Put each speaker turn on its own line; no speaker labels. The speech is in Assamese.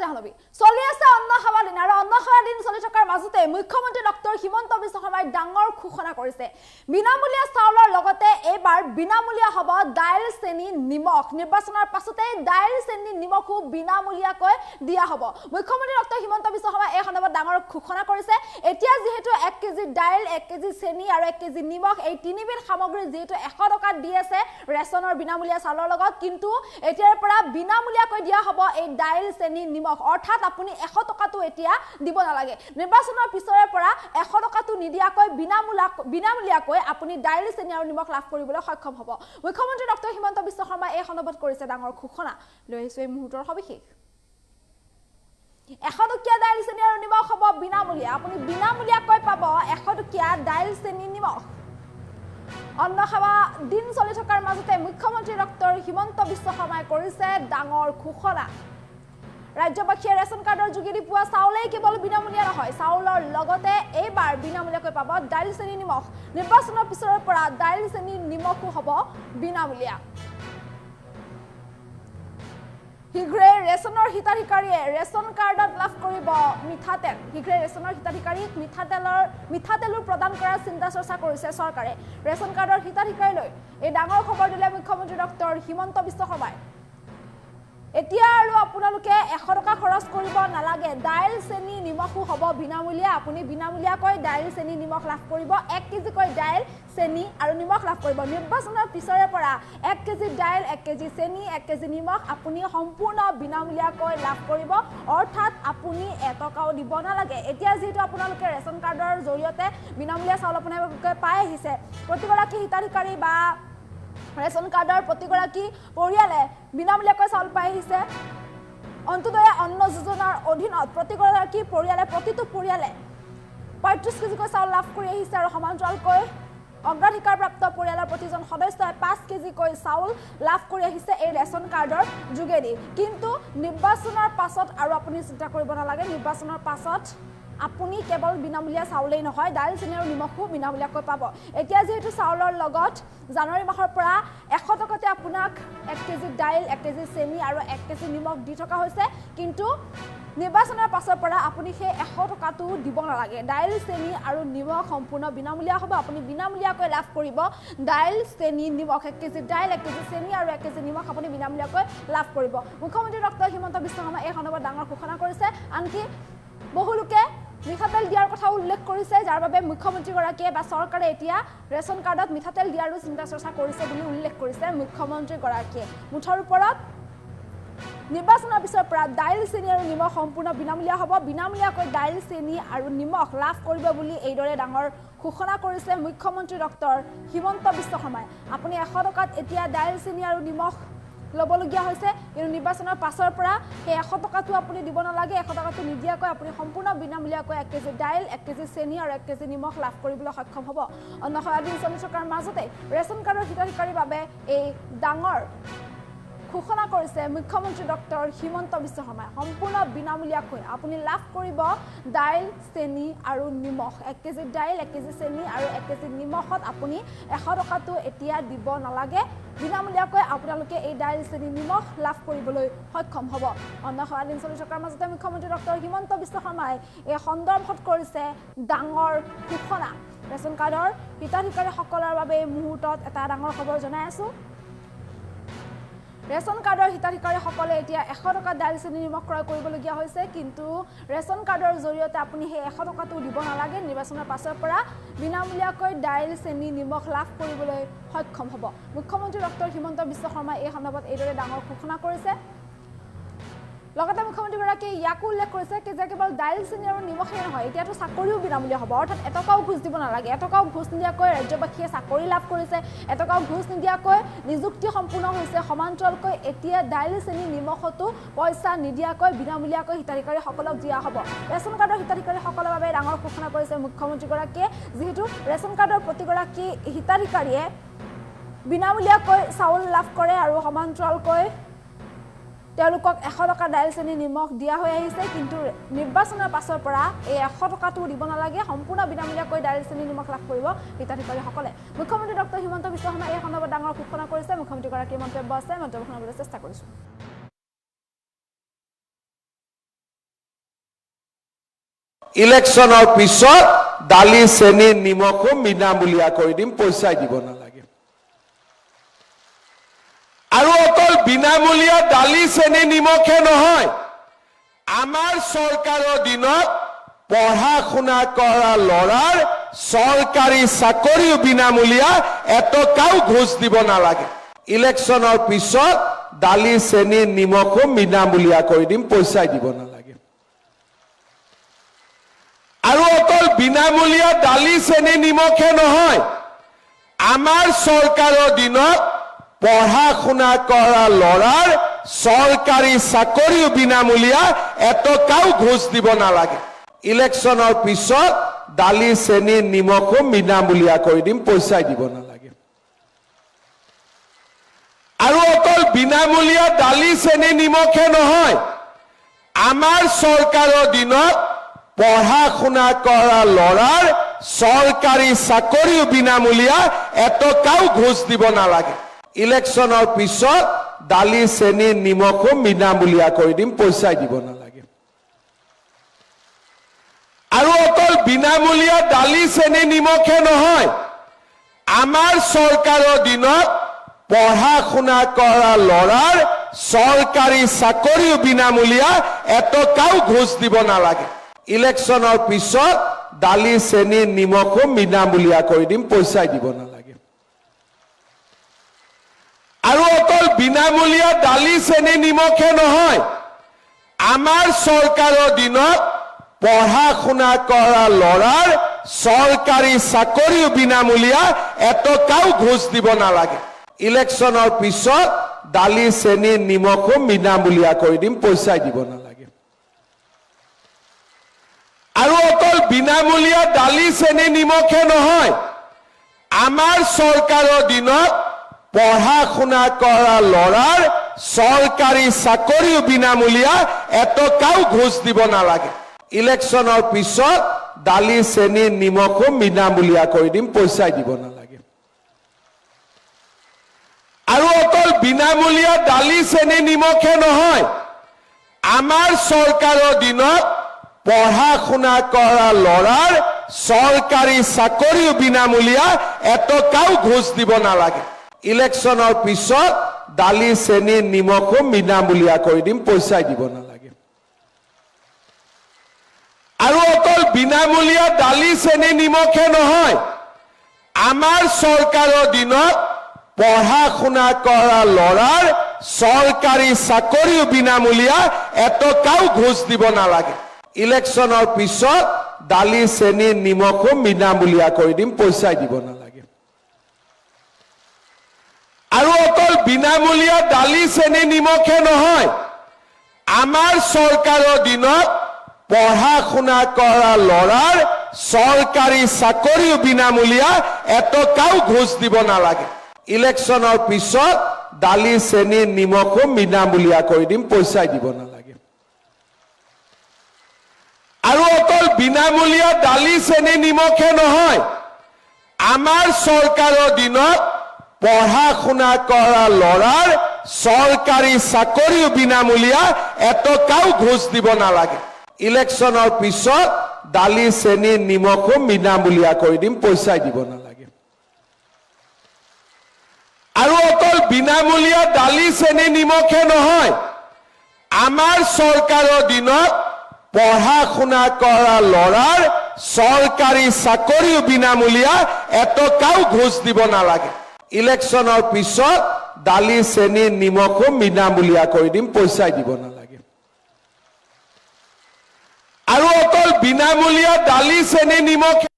জাহ্নবী চলি আছে অন্ন খাৱা দিন আৰু অন্ন খাৱা দিন চলি থকাৰ মাজতে মুখ্যমন্ত্ৰী ডক্টৰ হিমন্ত বিশ্ব শৰ্মাই ডাঙৰ ঘোষণা কৰিছে বিনামূলীয়া চাউলৰ লগতে এইবাৰ বিনামূলীয়া হ'ব দাইল চেনি নিমখ নিৰ্বাচনৰ পাছতে দাইল চেনি নিমখো বিনামূলীয়াকৈ দিয়া হ'ব মুখ্যমন্ত্ৰী ডক্টৰ হিমন্ত বিশ্ব শৰ্মাই এই সন্দৰ্ভত ডাঙৰ ঘোষণা কৰিছে এতিয়া যেহেতু 1 কেজি দাইল 1 কেজি চেনি আৰু 1 কেজি নিমখ এই তিনিবিধ সামগ্ৰী যেহেতু 100 টকা দি আছে ৰেচনৰ বিনামূলীয়া চাউলৰ লগত কিন্তু এতিয়াৰ পৰা বিনামূলীয়াকৈ দিয়া হ'ব এই দাইল চেনি নিমখ অৰ্থাৎ আপুনি 100 টকাটো এতিয়া দিব নালাগে নিৰ্বাচনৰ পিছৰে পৰা 100 টকাটো নিদিয়াকৈ বিনামূলীয়াকৈ আপুনি দাইল চেনি আৰু নিমখ লাভ কৰিবলৈ সক্ষম হ'ব মুখ্যমন্ত্ৰী ডক্টৰ হিমন্ত বিশ্ব শৰ্মা এই সন্দৰ্ভত কৰিছে ডাঙৰ ঘোষণা লৈ আহিছো এই মুহূৰ্তৰ সবিশেষ 100 টকীয়া দাইল চেনি আৰু নিমখ হ'ব বিনামূলীয়া আপুনি বিনামূলীয়াকৈ পাব 100 টকীয়া দাইল চেনি নিমখ অন্ন খাৱা দিন চলি থকাৰ মাজতে মুখ্যমন্ত্ৰী ডক্টৰ হিমন্ত বিশ্ব শৰ্মাই কৰিছে ডাঙৰ ঘোষণা ৰাজ্যবাসীয়ে ৰেচন কাৰ্ডৰ যোগেদি পোৱা চাউলেই কেৱল বিনামূলীয়া নহয় চাউলৰ লগতে এইবাৰ বিনামূলীয়াকৈ পাব দাইল চেনি নিমখ নিৰ্বাচনৰ পিছৰে পৰা দাইল চেনি নিমখো হ'ব বিনামূলীয়া শীঘ্ৰে ৰেচনৰ হিতাধিকাৰীয়ে ৰেচন কাৰ্ডত লাভ কৰিব মিঠাতেল শীঘ্ৰে ৰেচনৰ হিতাধিকাৰীক মিঠাতেলৰ প্ৰদান কৰাৰ চিন্তা চৰ্চা কৰিছে চৰকাৰে ৰেচন কাৰ্ডৰ হিতাধিকাৰীলৈ এই ডাঙৰ খবৰ দিলে মুখ্যমন্ত্ৰী ডক্টৰ হিমন্ত বিশ্ব শৰ্মাই এতিয়া আৰু আপোনালোকে 100 টকা খৰচ কৰিব নালাগে দাইল চেনি নিমখো হ'ব বিনামূলীয়া আপুনি বিনামূলীয়াকৈ দাইল চেনি নিমখ লাভ কৰিব 1 কেজিকৈ দাইল চেনি আৰু নিমখ লাভ কৰিব নিৰ্বাচনৰ পিছৰে পৰা 1 কেজি দাইল 1 কেজি চেনি 1 কেজি নিমখ আপুনি সম্পূৰ্ণ বিনামূলীয়াকৈ লাভ কৰিব অৰ্থাৎ আপুনি এটকাও দিব নালাগে এতিয়া যেহেতু আপোনালোকে ৰেচন কাৰ্ডৰ জৰিয়তে বিনামূলীয়া চাউল আপোনালোকে পাই আহিছে প্ৰতিগৰাকী হিতাধিকাৰী বা ৰেচন কাৰ্ডৰ প্ৰতিগৰাকী পৰিয়ালে বিনামূলীয়াকৈ চাউল পাই আহিছে অন্তোদয় অন্ন যোজনাৰ অধীনত প্ৰতিগৰাকী পৰিয়ালে প্ৰতিটো পৰিয়ালে 35 কেজিকৈ চাউল লাভ কৰি আহিছে আৰু সমান্তৰালকৈ অগ্ৰাধিকাৰপ্ৰাপ্ত পৰিয়ালৰ প্ৰতিজন সদস্যই 5 কেজিকৈ চাউল লাভ কৰি আহিছে এই ৰেচন কাৰ্ডৰ যোগেদি কিন্তু নিৰ্বাচনৰ পাছত আৰু আপুনি চিন্তা কৰিব নালাগে নিৰ্বাচনৰ পাছত আপুনি কেৱল বিনামূলীয়া চাউলেই নহয় দাইল চেনি আৰু নিমখো বিনামূলীয়াকৈ পাব এতিয়া যেহেতু চাউলৰ লগত জানুৱাৰী মাহৰ পৰা 100 টকাতে আপোনাক 1 কেজি দাইল 1 কেজি চেনি আৰু 1 কেজি নিমখ দি থকা হৈছে কিন্তু নিৰ্বাচনৰ পাছৰ পৰা আপুনি সেই 100 টকাটো দিব নালাগে দাইল চেনি আৰু নিমখ সম্পূৰ্ণ বিনামূলীয়া হ'ব আপুনি বিনামূলীয়াকৈ লাভ কৰিব দাইল চেনি নিমখ 1 কেজি দাইল 1 কেজি চেনি আৰু 1 কেজি নিমখ আপুনি বিনামূলীয়াকৈ লাভ কৰিব মুখ্যমন্ত্ৰী ডক্টৰ হিমন্ত বিশ্ব শৰ্মাই এই সন্দৰ্ভত ডাঙৰ ঘোষণা কৰিছে আনকি বহুলোকে মিঠাতেল দিয়াৰ কথা উল্লেখ কৰিছে যাৰ বাবে মুখ্যমন্ত্ৰীগৰাকীয়ে বা চৰকাৰে এতিয়া ৰেচন কাৰ্ডত মিঠাতেল দিয়াৰো চিন্তা চৰ্চা কৰিছে বুলি উল্লেখ কৰিছে মুখ্যমন্ত্ৰীগৰাকীয়ে মুঠৰ ওপৰত নিৰ্বাচনৰ পিছৰ পৰা দাইল চেনি আৰু নিমখ সম্পূৰ্ণ বিনামূলীয়া হ'ব বিনামূলীয়াকৈ দাইল চেনি আৰু নিমখ লাভ কৰিব বুলি এইদৰে ডাঙৰ ঘোষণা কৰিছে মুখ্যমন্ত্ৰী ডক্টৰ হিমন্ত বিশ্ব শৰ্মাই আপুনি 100 টকাত এতিয়া দাইল চেনি আৰু নিমখ লবলগীয়া হৈছে কিন্তু নিৰ্বাচনৰ পাছৰ পৰা এই 100 টকাটো আপুনি দিব নালাগে 100 টকাটো নিদিয়াকৈ আপুনি সম্পূৰ্ণ বিনামূলীয়াকৈ 1 কেজি দাইল 1 কেজি চেনি আৰু 1 কেজি নিমখ লাভ কৰিবলৈ সক্ষম হ'ব অন্য দিন চলি থকাৰ মাজতে ৰেচন কাৰ্ডৰ হিতাধিকাৰীৰ বাবে এই ডাঙৰ ঘোষণা কৰিছে মুখ্যমন্ত্ৰী ডক্টৰ হিমন্ত বিশ্ব শৰ্মাই সম্পূৰ্ণ বিনামূলীয়াকৈ আপুনি লাভ কৰিব দাইল চেনি আৰু নিমখ 1 কেজি দাইল 1 কেজি চেনি আৰু 1 কেজি নিমখত আপুনি 100 টকাটো এতিয়া দিব নালাগে বিনামূলীয়াকৈ আপোনালোকে এই দাইল চেনি নিমখ লাভ কৰিবলৈ সক্ষম হ'ব অন্য দিন চলি থকাৰ মাজতে মুখ্যমন্ত্ৰী ডক্টৰ হিমন্ত বিশ্ব শৰ্মাই এই সন্দৰ্ভত কৰিছে ডাঙৰ ঘোষণা ৰেচন কাৰ্ডৰ হিতাধিকাৰীসকলৰ বাবে এই মুহূৰ্তত এটা ডাঙৰ খবৰ জনাই আছো ৰেচন কাৰ্ডৰ হিতাধিকাৰীসকলে এতিয়া 100 টকা দাইল চেনি নিমখ ক্ৰয় কৰিবলগীয়া হৈছে কিন্তু ৰেচন কাৰ্ডৰ জৰিয়তে আপুনি সেই 100 টকাটো দিব নালাগে নিৰ্বাচনৰ পাছৰ পৰা বিনামূলীয়াকৈ দাইল চেনি নিমখ লাভ কৰিবলৈ সক্ষম হ'ব মুখ্যমন্ত্ৰী ডক্টৰ হিমন্ত বিশ্ব শৰ্মাই এই সন্দৰ্ভত এইদৰে ডাঙৰ ঘোষণা কৰিছে লগতে মুখ্যমন্ত্ৰীগৰাকীয়ে ইয়াকো উল্লেখ কৰিছে যে কেৱল দাইল চেনি আৰু নিমখেই নহয় এতিয়াতো চাকৰিও বিনামূলীয়া হ'ব অৰ্থাৎ এটকাও ঘুচ দিব নালাগে এটকাও ঘুচ নিদিয়াকৈ ৰাজ্যবাসীয়ে চাকৰি লাভ কৰিছে এটকাও ঘুচ নিদিয়াকৈ নিযুক্তি সম্পূৰ্ণ হৈছে সমান্তৰালকৈ এতিয়া দাইল চেনি নিমখতো পইচা নিদিয়াকৈ বিনামূলীয়াকৈ হিতাধিকাৰীসকলক দিয়া হ'ব ৰেচন কাৰ্ডৰ হিতাধিকাৰীসকলৰ বাবে ডাঙৰ ঘোষণা কৰিছে মুখ্যমন্ত্ৰীগৰাকীয়ে যিহেতু ৰেচন কাৰ্ডৰ প্ৰতিগৰাকী হিতাধিকাৰীয়ে বিনামূলীয়াকৈ চাউল লাভ কৰে আৰু সমান্তৰালকৈ তেওঁলোকক 100 টকা দাইল চেনি নিমখ দিয়া হৈ আহিছে কিন্তু নিৰ্বাচনৰ পাছৰ পৰা এই 100 টকাটো দিব নালাগে সম্পূৰ্ণ বিনামূলীয়াকৈ দাইল চেনি নিমখ লাভ কৰিব হিতাধিকাৰীসকলে মুখ্যমন্ত্ৰী ডক্টৰ হিমন্ত বিশ্ব শৰ্মাই এই সন্দৰ্ভত ডাঙৰ ঘোষণা কৰিছে মুখ্যমন্ত্ৰীগৰাকীৰ মন্তব্য আছে মন্তব্য শুনাবলৈ চেষ্টা কৰিছো
ইলেকশ্যনৰ পিছত দালি চেনি নিমখো বিনামূলীয়া কৰি দিম, পইচাই দিব নালাগে। আৰু অকল বিনামূলীয়া দালি চেনি নিমখে নহয়, আমাৰ চৰকাৰৰ দিনত পঢ়া শুনা কৰা ল'ৰাৰ চৰকাৰী চাকৰিও বিনামূলীয়া, এটকাও ঘোষ দিব নালাগে। ইলেকশ্যনৰ পিছত দালি চেনি নিমখো বিনামূলীয়া কৰি দিম, পইচাই দিব নালাগে। আৰু অকল বিনামূলীয়া দালি চেনি নিমখে নহয়, আমাৰ চৰকাৰৰ দিনত পঢ়া শুনা কৰা ল'ৰাৰ চৰকাৰী চাকৰিও বিনামূলীয়া, এটকাও ঘোষ দিব নালাগে। ইলেকশ্যনৰ পিছত দালি চেনি নিমখো বিনামূলীয়া কৰি দিম, পইচাই দিব নালাগে। আৰু অকল বিনামূলীয়া দালি চেনি নিমখে নহয়, আমাৰ চৰকাৰৰ দিনত পঢ়া শুনা কৰা ল'ৰাৰ চৰকাৰী চাকৰিও বিনামূলীয়া, এটকাও ঘোষ দিব নালাগে। ইলেকশ্যনৰ পিছত দালি চেনি নিমখো বিনামূলীয়া কৰি দিম, পইচাই দিব নালাগে। আৰু অকল বিনামূলীয়া দালি চেনি নিমখে নহয়, আমাৰ চৰকাৰৰ দিনত পঢ়া শুনা কৰা ল'ৰাৰ চৰকাৰী চাকৰিও বিনামূলীয়া, এটকাও ঘোষ দিব নালাগে। ইলেকশ্যনৰ পিছত দালি চেনি নিমখো বিনামূলীয়া কৰি দিম, পইচাই দিব নালাগে। আৰু অকল বিনামূলীয়া দালি চেনি নিমখে নহয়, আমাৰ চৰকাৰৰ দিনত পঢ়া শুনা কৰা ল'ৰাৰ চৰকাৰী চাকৰিও বিনামূলীয়া, এটকাও ঘোষ দিব নালাগে। ইলেকশ্যনৰ পিছত দালি চেনি নিমখো বিনামূলীয়া কৰি দিম, পইচাই দিব নালাগে। আৰু অকল বিনামূলীয়া দালি চেনি নিমখে নহয়, আমাৰ চৰকাৰৰ দিনত পঢ়া শুনা কৰা ল'ৰাৰ চৰকাৰী চাকৰিও বিনামূলীয়া, এটকাও ঘোষ দিব নালাগে। ইলেকশ্যনৰ পিছত দালি চেনি নিমখো বিনামূলীয়া কৰি দিম, পইচাই দিব নালাগে। আৰু অকল বিনামূলীয়া দালি চেনি নিমখে নহয়, আমাৰ চৰকাৰৰ দিনত পঢ়া শুনা কৰা ল'ৰাৰ চৰকাৰী চাকৰিও বিনামূলীয়া, এটকাও ঘোষ দিব নালাগে। ইলেকশ্যনৰ পিছত দালি চেনি নিমখো বিনামূলীয়া কৰি দিম, পইচাই দিব নালাগে। আৰু অকল বিনামূলীয়া দালি চেনি নিমখে নহয়, আমাৰ চৰকাৰৰ দিনত পঢ়া শুনা কৰা ল'ৰাৰ চৰকাৰী চাকৰিও বিনামূলীয়া, এটকাও ঘোষ দিব নালাগে। ইলেকশ্যনৰ পিছত দালি চেনি নিমখো বিনামূলীয়া কৰি দিম, পইচাই দিব নালাগে। আৰু অকল বিনামূলীয়া দালি চেনি নিমখে নহয়, আমাৰ চৰকাৰৰ দিনত পঢ়া শুনা কৰা ল'ৰাৰ চৰকাৰী চাকৰিও বিনামূলীয়া, এটকাও ঘোষ দিব নালাগে। ইলেকশ্যনৰ পিছত দালি চেনি নিমখো বিনামূলীয়া কৰি দিম, পইচাই দিব নালাগে। আৰু অকল বিনামূলীয়া দালি চেনি নিমখে নহয়, আমাৰ চৰকাৰৰ দিনত পঢ়া শুনা কৰা ল'ৰাৰ চৰকাৰী চাকৰিও বিনামূলীয়া, এটকাও ঘোষ দিব নালাগে। ইলেকশ্যনৰ পিছত দালি চেনি নিমখো বিনামূলীয়া কৰি দিম, পইচাই দিব নালাগে। আৰু অকল বিনামূলীয়া দালি চেনি নিমখে নহয়, আমাৰ চৰকাৰৰ দিনত পঢ়া শুনা কৰা ল'ৰাৰ চৰকাৰী চাকৰিও বিনামূলীয়া, এটকাও ঘোষ দিব নালাগে। ইলেকশ্যনৰ পিছত দালি চেনি নিমখো বিনামূলীয়া কৰি দিম, পইচাই দিব নালাগে। আৰু অকল বিনামূলীয়া দালি চেনি নিমখে